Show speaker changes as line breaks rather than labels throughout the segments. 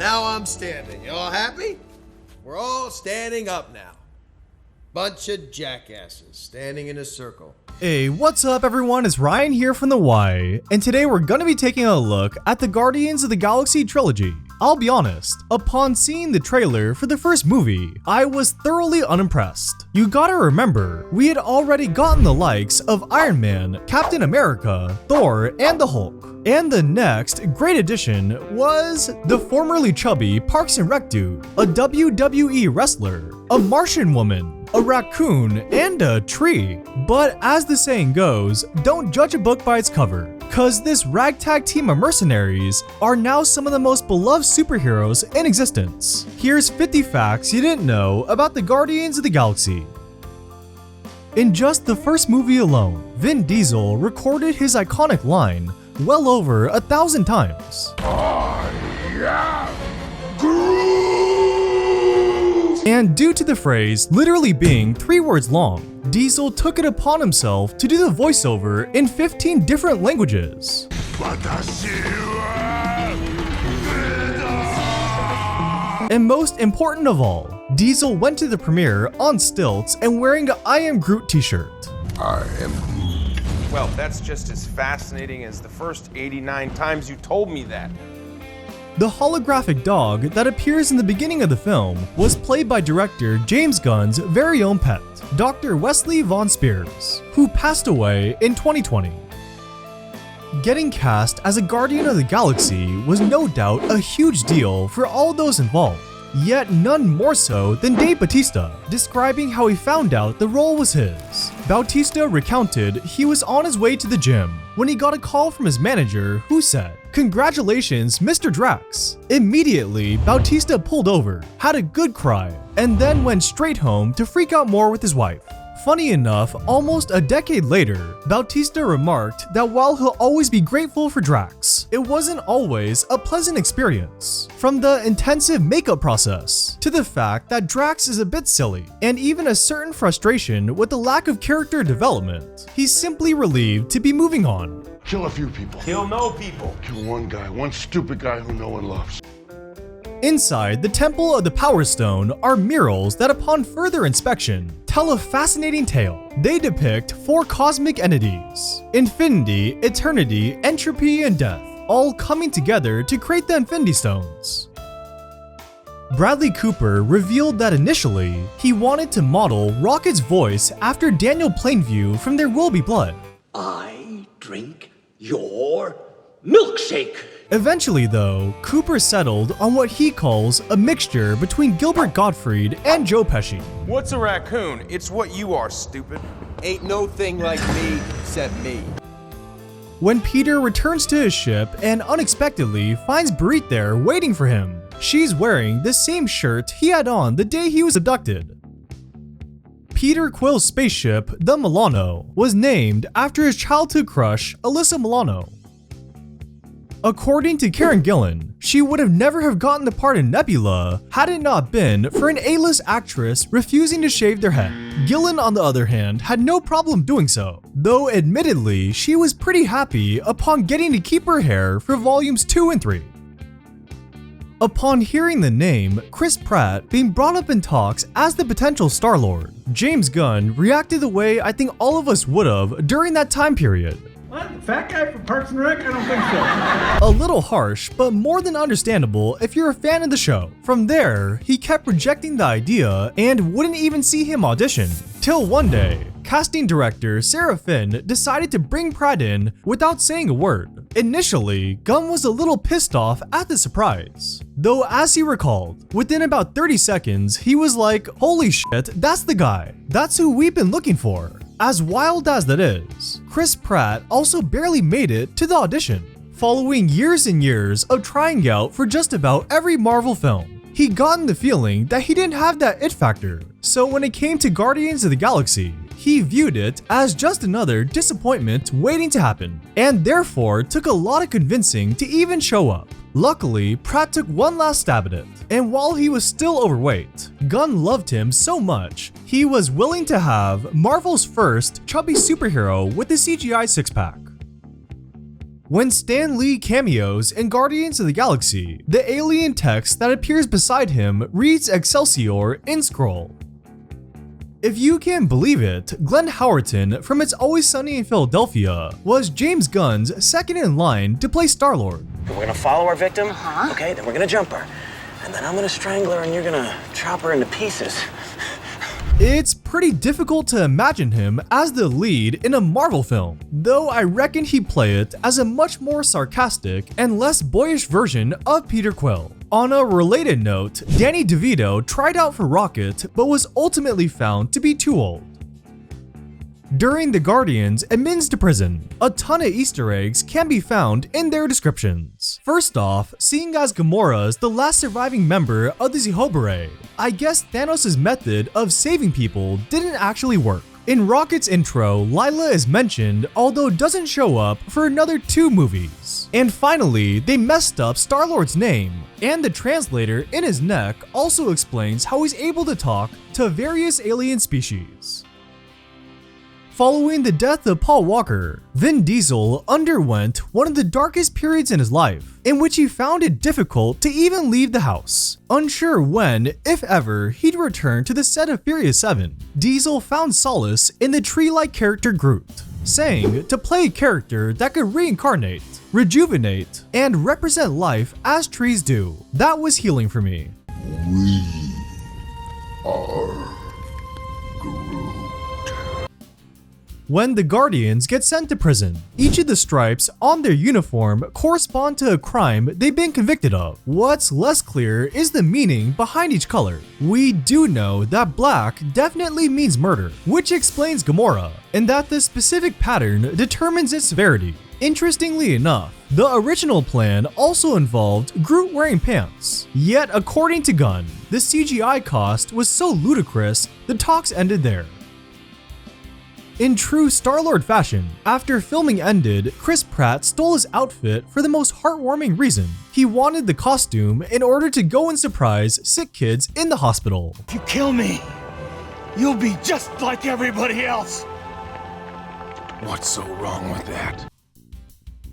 Now I'm standing. You all happy? We're all standing up now. Bunch of jackasses standing in a circle.
Hey, what's up everyone? It's Ryan here from the Y, and today we're gonna be taking a look at the Guardians of the Galaxy trilogy. I'll be honest, upon seeing the trailer for the first movie, I was thoroughly unimpressed. You gotta remember, we had already gotten the likes of Iron Man, Captain America, Thor, and the Hulk. And the next great addition was the formerly chubby Parks and Rec dude, a WWE wrestler, a Martian woman, a raccoon, and a tree. But as the saying goes, don't judge a book by its cover, cause this ragtag team of mercenaries are now some of the most beloved superheroes in existence. Here's 50 facts you didn't know about the Guardians of the Galaxy. In just the first movie alone, Vin Diesel recorded his iconic line well over 1,000 times. And due to the phrase literally being 3 words long, Diesel took it upon himself to do the voiceover in 15 different languages. And most important of all, Diesel went to the premiere on stilts and wearing a I Am Groot t-shirt.
I am Groot.
Well, that's just as fascinating as the first 89 times you told me that.
The holographic dog that appears in the beginning of the film was played by director James Gunn's very own pet, Dr. Wesley Von Spears, who passed away in 2020. Getting cast as a Guardian of the Galaxy was no doubt a huge deal for all those involved, yet none more so than Dave Bautista, describing how he found out the role was his. Bautista recounted he was on his way to the gym when he got a call from his manager who said, "Congratulations, Mr. Drax." Immediately, Bautista pulled over, had a good cry, and then went straight home to freak out more with his wife. Funny enough, almost a decade later, Bautista remarked that while he'll always be grateful for Drax, it wasn't always a pleasant experience. From the intensive makeup process, to the fact that Drax is a bit silly, and even a certain frustration with the lack of character development, he's simply relieved to be moving on.
Kill a few people.
Kill no people.
Kill one guy, one stupid guy who no one loves.
Inside the Temple of the Power Stone are murals that upon further inspection tell a fascinating tale. They depict 4 cosmic entities: infinity, eternity, entropy, and death, all coming together to create the Infinity Stones. Bradley Cooper revealed that initially, he wanted to model Rocket's voice after Daniel Plainview from There Will Be Blood.
I drink your milkshake.
Eventually though, Cooper settled on what he calls a mixture between Gilbert Gottfried and Joe Pesci.
What's a raccoon? It's what you are, stupid.
Ain't no thing like me except me.
When Peter returns to his ship and unexpectedly finds Berit there waiting for him, she's wearing the same shirt he had on the day he was abducted. Peter Quill's spaceship, the Milano, was named after his childhood crush, Alyssa Milano. According to Karen Gillan, she would have never have gotten the part in Nebula had it not been for an A-list actress refusing to shave their head. Gillan, on the other hand, had no problem doing so, though admittedly she was pretty happy upon getting to keep her hair for volumes 2 and 3. Upon hearing the name Chris Pratt being brought up in talks as the potential Star-Lord, James Gunn reacted the way I think all of us would have during that time period.
What? Fat guy from Parks and Rec? I don't think so.
A little harsh, but more than understandable if you're a fan of the show. From there, he kept rejecting the idea and wouldn't even see him audition. Till one day, casting director Sarah Finn decided to bring Pratt in without saying a word. Initially, Gunn was a little pissed off at the surprise. Though as he recalled, within about 30 seconds, he was like, "Holy shit, that's the guy. That's who we've been looking for." As wild as that is, Chris Pratt also barely made it to the audition. Following years and years of trying out for just about every Marvel film, he'd gotten the feeling that he didn't have that it factor. So when it came to Guardians of the Galaxy, he viewed it as just another disappointment waiting to happen, and therefore took a lot of convincing to even show up. Luckily, Pratt took one last stab at it, and while he was still overweight, Gunn loved him so much, he was willing to have Marvel's first chubby superhero with a CGI six-pack. When Stan Lee cameos in Guardians of the Galaxy, the alien text that appears beside him reads Excelsior in scroll. If you can believe it, Glenn Howerton from It's Always Sunny in Philadelphia was James Gunn's second in line to play Star-Lord.
We're gonna follow our victim, okay? Then we're gonna jump her. And then I'm gonna strangle her and you're gonna chop her into pieces.
It's pretty difficult to imagine him as the lead in a Marvel film, though I reckon he'd play it as a much more sarcastic and less boyish version of Peter Quill. On a related note, Danny DeVito tried out for Rocket but was ultimately found to be too old. During the Guardians admins to prison, a ton of Easter eggs can be found in their descriptions. First off, seeing as Gamora is the last surviving member of the Zehoberei, I guess Thanos' method of saving people didn't actually work. In Rocket's intro, Lila is mentioned, although doesn't show up for another 2 movies. And finally, they messed up Star-Lord's name, and the translator in his neck also explains how he's able to talk to various alien species. Following the death of Paul Walker, Vin Diesel underwent one of the darkest periods in his life, in which he found it difficult to even leave the house. Unsure when, if ever, he'd return to the set of Furious 7, Diesel found solace in the tree-like character Groot, saying to play a character that could reincarnate, rejuvenate, and represent life as trees do. That was healing for me.
We are Groot.
When the Guardians get sent to prison, each of the stripes on their uniform correspond to a crime they've been convicted of. What's less clear is the meaning behind each color. We do know that black definitely means murder, which explains Gamora, and that the specific pattern determines its severity. Interestingly enough, the original plan also involved Groot wearing pants. Yet according to Gunn, the CGI cost was so ludicrous, the talks ended there. In true Star-Lord fashion, after filming ended, Chris Pratt stole his outfit for the most heartwarming reason. He wanted the costume in order to go and surprise sick kids in the hospital.
If you kill me, you'll be just like everybody else.
What's so wrong with that?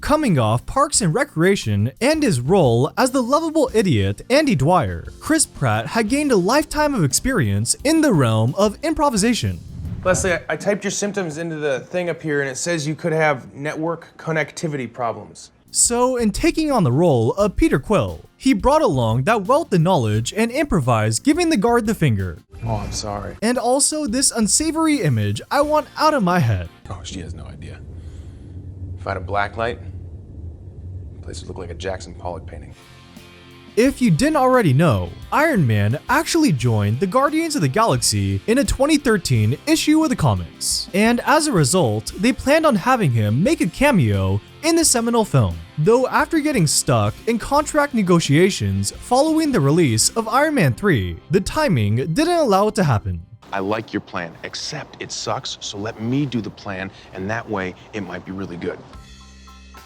Coming off Parks and Recreation and his role as the lovable idiot Andy Dwyer, Chris Pratt had gained a lifetime of experience in the realm of improvisation.
Leslie, I typed your symptoms into the thing up here and it says you could have network connectivity problems.
So in taking on the role of Peter Quill, he brought along that wealth of knowledge and improvised giving the guard the finger.
Oh, I'm sorry.
And also this unsavory image I want out of my head.
Oh, she has no idea. If I had a black light, the place would look like a Jackson Pollock painting.
If you didn't already know, Iron Man actually joined the Guardians of the Galaxy in a 2013 issue of the comics, and as a result, they planned on having him make a cameo in the seminal film. Though after getting stuck in contract negotiations following the release of Iron Man 3, the timing didn't allow it to happen.
I like your plan, except it sucks, so let me do the plan, and that way it might be really good.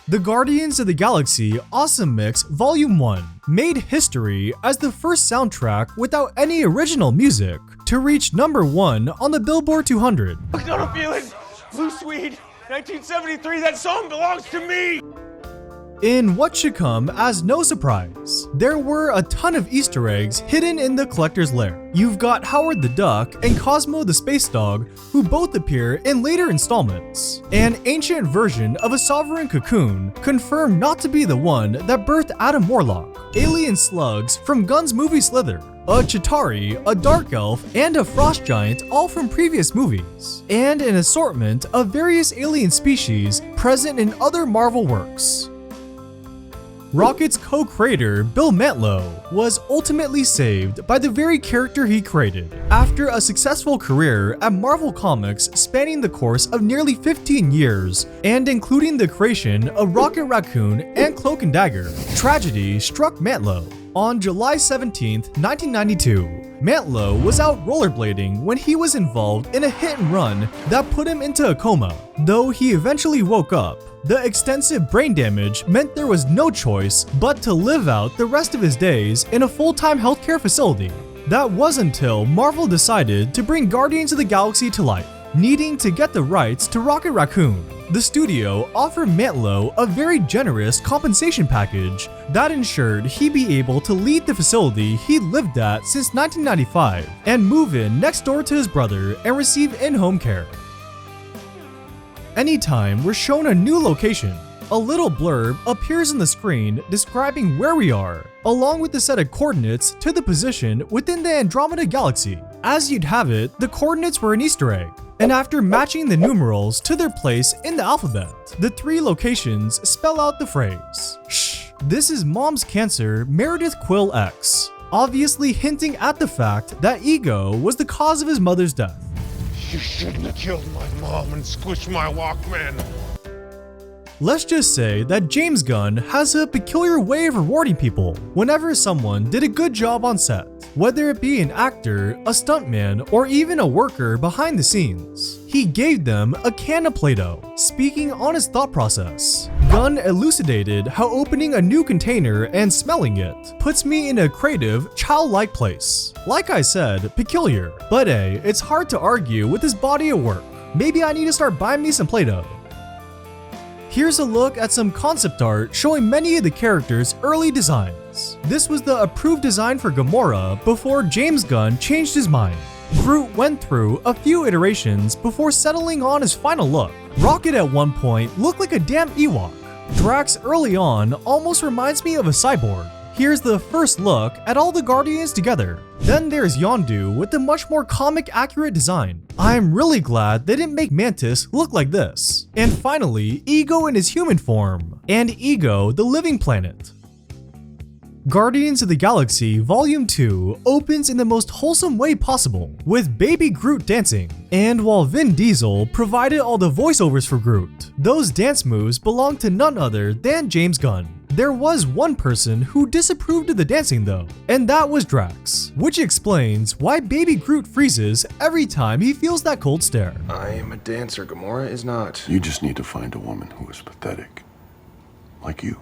The Guardians of the Galaxy Awesome Mix Volume 1 made history as the first soundtrack without any original music to reach number 1 on the Billboard 200.
I got a feeling, Blue Swede, 1973, that song belongs to me!
In what should come as no surprise, there were a ton of Easter eggs hidden in the collector's lair. You've got Howard the Duck and Cosmo the Space Dog, who both appear in later installments. An ancient version of a sovereign cocoon confirmed not to be the one that birthed Adam Warlock. Alien slugs from Gunn's movie Slither. A Chitauri, a Dark Elf, and a Frost Giant, all from previous movies. And an assortment of various alien species present in other Marvel works. Rocket's co-creator, Bill Mantlo, was ultimately saved by the very character he created. After a successful career at Marvel Comics spanning the course of nearly 15 years, and including the creation of Rocket Raccoon and Cloak and Dagger, tragedy struck Mantlo. On July 17, 1992, Mantlo was out rollerblading when he was involved in a hit and run that put him into a coma. Though he eventually woke up, the extensive brain damage meant there was no choice but to live out the rest of his days in a full-time healthcare facility. That was until Marvel decided to bring Guardians of the Galaxy to life. needing to get the rights to Rocket Raccoon. The studio offered Mantlo a very generous compensation package that ensured he'd be able to lead the facility he'd lived at since 1995 and move in next door to his brother and receive in-home care. Anytime we're shown a new location, a little blurb appears on the screen describing where we are, along with the set of coordinates to the position within the Andromeda Galaxy. As you'd have it, the coordinates were an Easter egg, and after matching the numerals to their place in the alphabet, the 3 locations spell out the phrase, "Shh, this is Mom's Cancer, Meredith Quill X," obviously hinting at the fact that Ego was the cause of his mother's death.
You shouldn't have killed my mom and squished my Walkman.
Let's just say that James Gunn has a peculiar way of rewarding people whenever someone did a good job on set, whether it be an actor, a stuntman, or even a worker behind the scenes. He gave them a can of Play-Doh. Speaking on his thought process, Gunn elucidated how opening a new container and smelling it puts me in a creative, childlike place. Like I said, peculiar, but hey, it's hard to argue with his body of work. Maybe I need to start buying me some Play-Doh. Here's a look at some concept art showing many of the characters' early designs. This was the approved design for Gamora before James Gunn changed his mind. Groot went through a few iterations before settling on his final look. Rocket at one point looked like a damn Ewok. Drax early on almost reminds me of a cyborg. Here's the first look at all the Guardians together. Then there's Yondu with a much more comic accurate design. I'm really glad they didn't make Mantis look like this. And finally, Ego in his human form, and Ego the living planet. Guardians of the Galaxy Volume 2 opens in the most wholesome way possible, with Baby Groot dancing. And while Vin Diesel provided all the voiceovers for Groot, those dance moves belong to none other than James Gunn. There was one person who disapproved of the dancing though, and that was Drax, which explains why Baby Groot freezes every time he feels that cold stare.
I am a dancer, Gamora is not.
You just need to find a woman who is pathetic. Like you.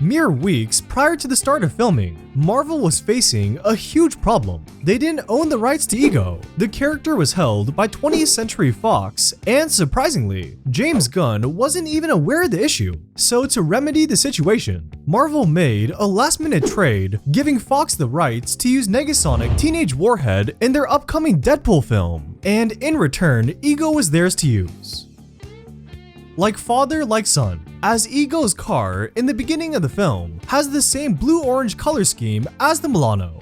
Mere weeks prior to the start of filming, Marvel was facing a huge problem. They didn't own the rights to Ego. The character was held by 20th Century Fox, and surprisingly, James Gunn wasn't even aware of the issue. So to remedy the situation, Marvel made a last-minute trade, giving Fox the rights to use Negasonic Teenage Warhead in their upcoming Deadpool film, and in return, Ego was theirs to use. Like father, like son, as Ego's car in the beginning of the film has the same blue-orange color scheme as the Milano.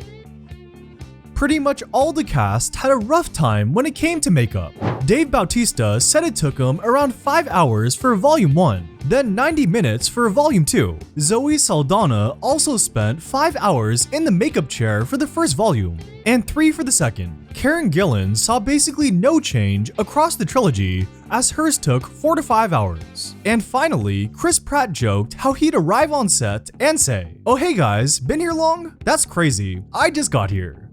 Pretty much all the cast had a rough time when it came to makeup. Dave Bautista said it took him around 5 hours for Volume 1, then 90 minutes for Volume 2. Zoe Saldana also spent 5 hours in the makeup chair for the first volume, and 3 for the second. Karen Gillan saw basically no change across the trilogy, as hers took 4 to 5 hours. And finally, Chris Pratt joked how he'd arrive on set and say, "Oh hey guys, been here long? That's crazy, I just got here."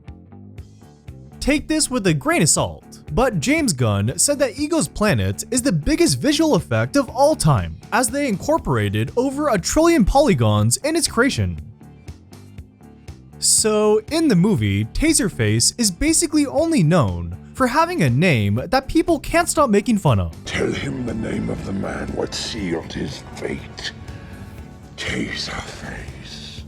Take this with a grain of salt, but James Gunn said that Ego's planet is the biggest visual effect of all time, as they incorporated over 1 trillion polygons in its creation. So, in the movie, Taserface is basically only known for having a name that people can't stop making fun of.
Tell him the name of the man what sealed his fate. Taserface.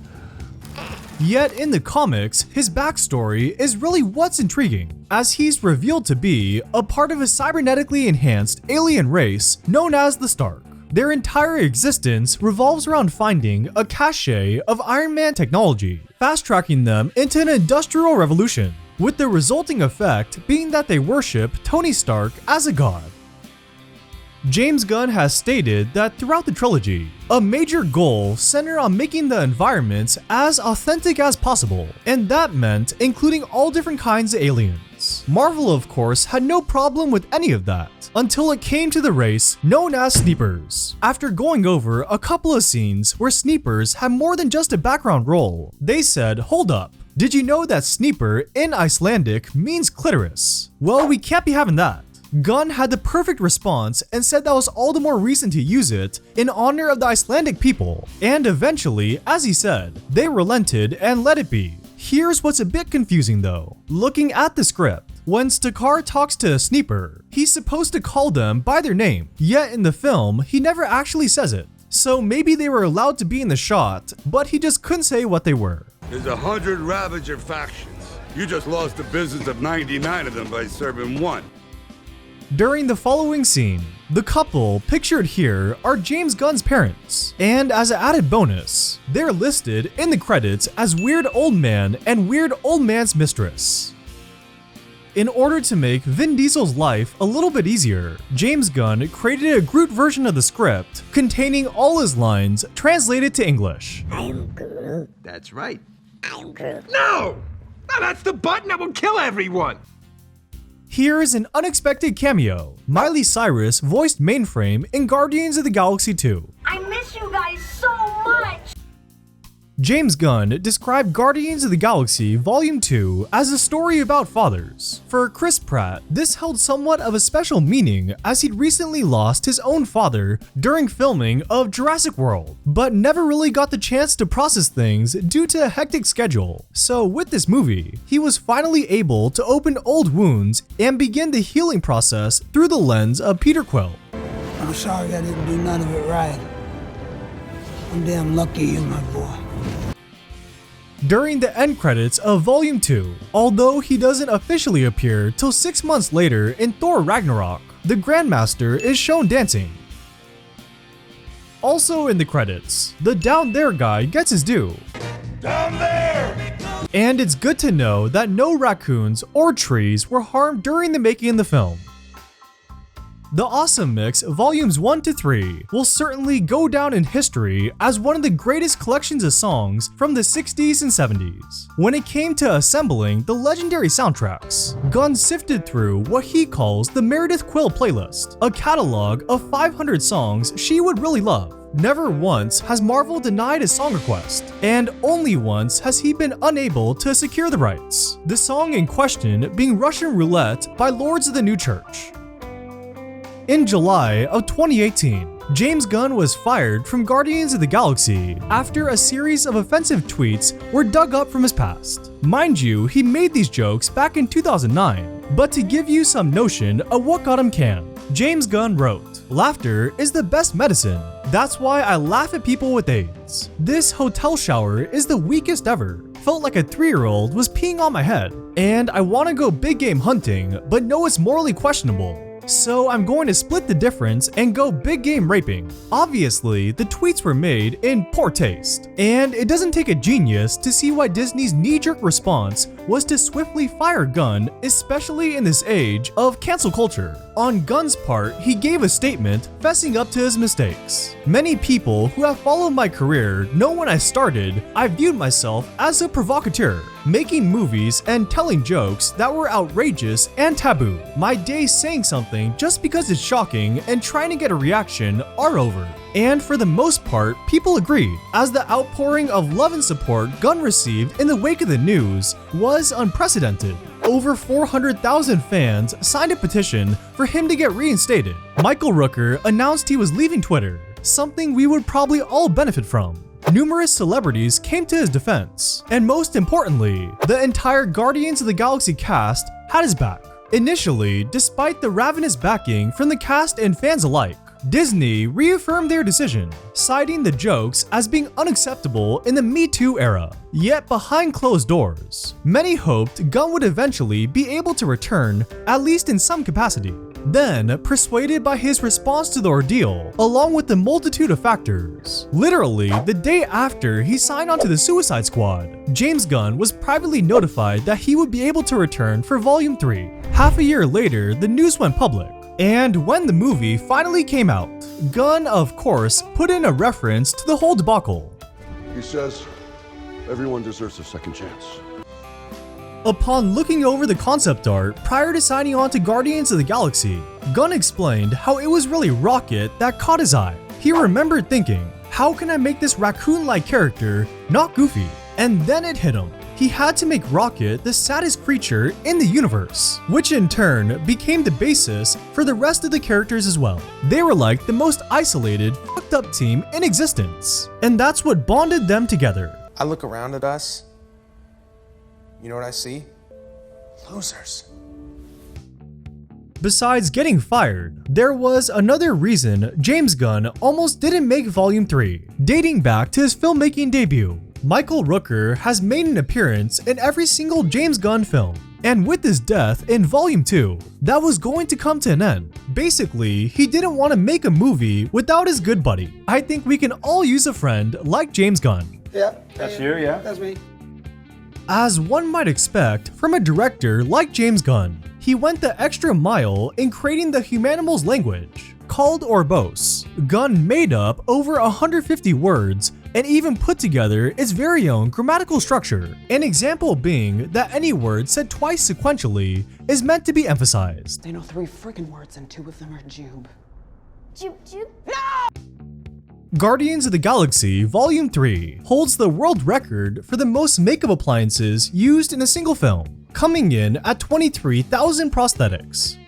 Yet in the comics, his backstory is really what's intriguing, as he's revealed to be a part of a cybernetically enhanced alien race known as the Stark. Their entire existence revolves around finding a cache of Iron Man technology, fast-tracking them into an industrial revolution, with the resulting effect being that they worship Tony Stark as a god. James Gunn has stated that throughout the trilogy, a major goal centered on making the environments as authentic as possible, and that meant including all different kinds of aliens. Marvel, of course, had no problem with any of that, until it came to the race known as Sneepers. After going over a couple of scenes where Sneepers had more than just a background role, they said, "Hold up, did you know that Sneeper in Icelandic means clitoris? Well, we can't be having that." Gunn had the perfect response and said that was all the more reason to use it in honor of the Icelandic people. And eventually, as he said, they relented and let it be. Here's what's a bit confusing though. Looking at the script, When Stakar talks to a sniper, he's supposed to call them by their name, yet in the film, he never actually says it. So maybe they were allowed to be in the shot, but he just couldn't say what they were.
There's 100 Ravager factions. You just lost the business of 99 of them by serving one.
During the following scene, the couple pictured here are James Gunn's parents, and as an added bonus, they're listed in the credits as Weird Old Man and Weird Old Man's Mistress. In order to make Vin Diesel's life a little bit easier, James Gunn created a Groot version of the script containing all his lines translated to English.
I am Groot.
That's right.
I am Groot.
No! No, that's the button that will kill everyone!
Here's an unexpected cameo. Miley Cyrus voiced Mainframe in Guardians of the Galaxy 2.
I miss you guys so much!
James Gunn described Guardians of the Galaxy Volume 2 as a story about fathers. For Chris Pratt, this held somewhat of a special meaning as he'd recently lost his own father during filming of Jurassic World, but never really got the chance to process things due to a hectic schedule. So with this movie, he was finally able to open old wounds and begin the healing process through the lens of Peter Quill.
I'm sorry I didn't do none of it right. I'm damn lucky you're my boy.
During the end credits of Volume 2, although he doesn't officially appear till 6 months later in Thor Ragnarok, the Grandmaster is shown dancing. Also in the credits, the Down There guy gets his due.
Down there!
And it's good to know that no raccoons or trees were harmed during the making of the film. The Awesome Mix Volumes 1 to 3 will certainly go down in history as one of the greatest collections of songs from the 60s and 70s. When it came to assembling the legendary soundtracks, Gunn sifted through what he calls the Meredith Quill playlist, a catalog of 500 songs she would really love. Never once has Marvel denied a song request, and only once has he been unable to secure the rights. The song in question being Russian Roulette by Lords of the New Church. In July of 2018, James Gunn was fired from Guardians of the Galaxy after a series of offensive tweets were dug up from his past. Mind you, he made these jokes back in 2009, but to give you some notion of what got him canned, James Gunn wrote, "Laughter is the best medicine. That's why I laugh at people with AIDS. This hotel shower is the weakest ever. Felt like a 3-year-old was peeing on my head. And I want to go big game hunting, but know it's morally questionable. So I'm going to split the difference and go big game raping." Obviously, the tweets were made in poor taste, and it doesn't take a genius to see why Disney's knee-jerk response was to swiftly fire Gunn, especially in this age of cancel culture. On Gunn's part, he gave a statement fessing up to his mistakes. "Many people who have followed my career know when I started, I viewed myself as a provocateur, making movies and telling jokes that were outrageous and taboo. My days saying something just because it's shocking and trying to get a reaction are over." And for the most part, people agreed, as the outpouring of love and support Gunn received in the wake of the news was unprecedented. Over 400,000 fans signed a petition for him to get reinstated. Michael Rooker announced he was leaving Twitter, something we would probably all benefit from. Numerous celebrities came to his defense, and most importantly, the entire Guardians of the Galaxy cast had his back. Initially, despite the ravenous backing from the cast and fans alike, Disney reaffirmed their decision, citing the jokes as being unacceptable in the Me Too era. Yet behind closed doors, many hoped Gunn would eventually be able to return, at least in some capacity. Then, persuaded by his response to the ordeal, along with the multitude of factors, literally the day after he signed on to the Suicide Squad, James Gunn was privately notified that he would be able to return for Volume 3. Half a year later, the news went public. And when the movie finally came out, Gunn, of course, put in a reference to the whole debacle.
He says, everyone deserves a second chance.
Upon looking over the concept art prior to signing on to Guardians of the Galaxy, Gunn explained how it was really Rocket that caught his eye. He remembered thinking, how can I make this raccoon-like character not goofy? And then it hit him. He had to make Rocket the saddest creature in the universe, which in turn became the basis for the rest of the characters as well. They were like the most isolated, fucked up team in existence, and that's what bonded them together.
I look around at us. You know what I see? Losers.
Besides getting fired, there was another reason James Gunn almost didn't make Volume 3, dating back to his filmmaking debut. Michael Rooker has made an appearance in every single James Gunn film, and with his death in Volume 2, that was going to come to an end. Basically, he didn't want to make a movie without his good buddy. I think we can all use a friend like James Gunn.
Yeah. That's you, yeah? That's me.
As one might expect from a director like James Gunn, he went the extra mile in creating the Humanimals language, called Orbos. Gunn made up over 150 words and even put together its very own grammatical structure, an example being that any word said twice sequentially is meant to be emphasized.
They know 3 friggin' words and 2 of them are jube.
Jube?
Guardians of the Galaxy Volume 3 holds the world record for the most makeup appliances used in a single film, coming in at 23,000 prosthetics.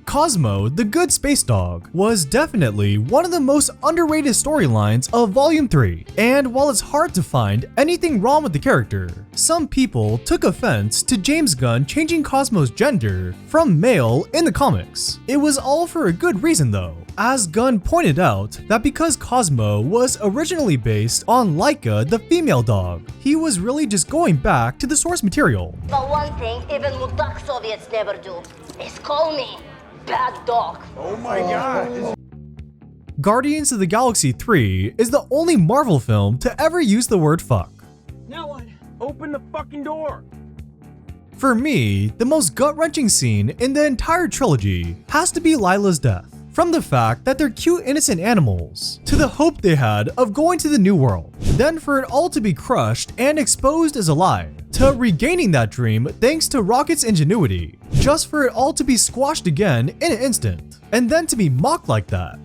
Cosmo, the Good Space Dog, was definitely one of the most underrated storylines of Volume 3, and while it's hard to find anything wrong with the character, some people took offense to James Gunn changing Cosmo's gender from male in the comics. It was all for a good reason though, as Gunn pointed out that because Cosmo was originally based on Laika the female dog, he was really just going back to the source material.
But one thing even Mutak Soviets never do is call me bad dog.
Oh my god.
Guardians of the Galaxy 3 is the only Marvel film to ever use the word fuck.
Now what? Open the fucking door.
For me, the most gut-wrenching scene in the entire trilogy has to be Lila's death. From the fact that they're cute innocent animals, to the hope they had of going to the new world, then for it all to be crushed and exposed as a lie, to regaining that dream thanks to Rocket's ingenuity, just for it all to be squashed again in an instant, and then to be mocked like that.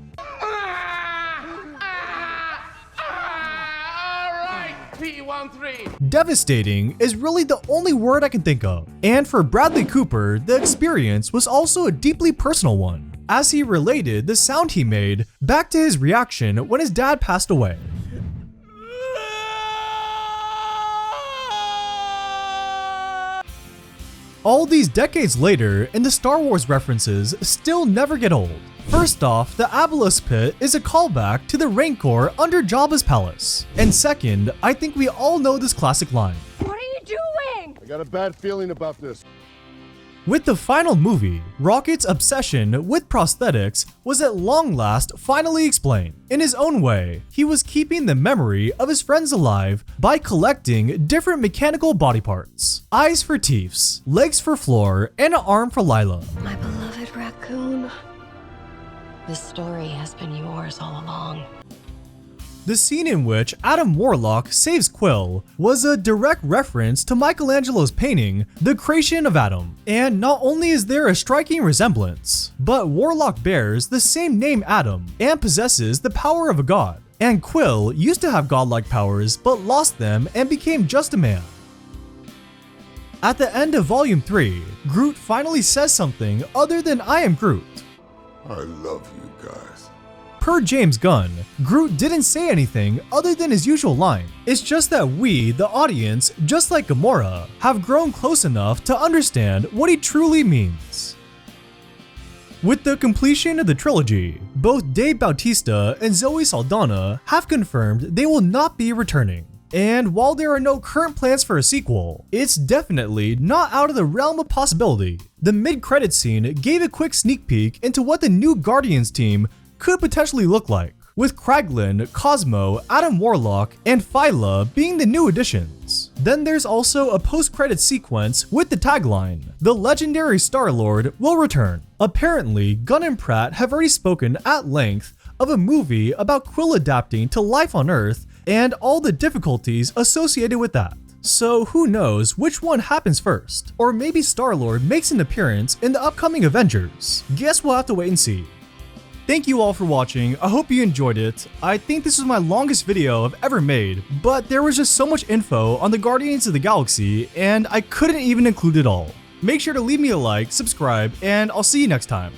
Devastating is really the only word I can think of, and for Bradley Cooper, the experience was also a deeply personal one, as he related the sound he made back to his reaction when his dad passed away. All these decades later, and the Star Wars references still never get old. First off, the Obelisk Pit is a callback to the Rancor under Jabba's palace. And second, I think we all know this classic line.
What are you doing?
I got a bad feeling about this.
With the final movie, Rocket's obsession with prosthetics was at long last finally explained. In his own way, he was keeping the memory of his friends alive by collecting different mechanical body parts. Eyes for Teefs, legs for Floor, and an arm for Lila.
My beloved raccoon. This story has been yours all along.
The scene in which Adam Warlock saves Quill was a direct reference to Michelangelo's painting, The Creation of Adam. And not only is there a striking resemblance, but Warlock bears the same name Adam and possesses the power of a god. And Quill used to have godlike powers but lost them and became just a man. At the end of Volume 3, Groot finally says something other than "I am Groot."
I love you guys.
Per James Gunn, Groot didn't say anything other than his usual line. It's just that we, the audience, just like Gamora, have grown close enough to understand what he truly means. With the completion of the trilogy, both Dave Bautista and Zoe Saldana have confirmed they will not be returning. And while there are no current plans for a sequel, it's definitely not out of the realm of possibility. The mid-credits scene gave a quick sneak peek into what the new Guardians team could potentially look like, with Kraglin, Cosmo, Adam Warlock, and Phyla being the new additions. Then there's also a post-credits sequence with the tagline, "The legendary Star-Lord will return." Apparently, Gunn and Pratt have already spoken at length of a movie about Quill adapting to life on Earth and all the difficulties associated with that. So who knows which one happens first? Or maybe Star-Lord makes an appearance in the upcoming Avengers. Guess we'll have to wait and see. Thank you all for watching. I hope you enjoyed it. I think this was my longest video I've ever made, but there was just so much info on the Guardians of the Galaxy and I couldn't even include it all. Make sure to leave me a like, subscribe, and I'll see you next time.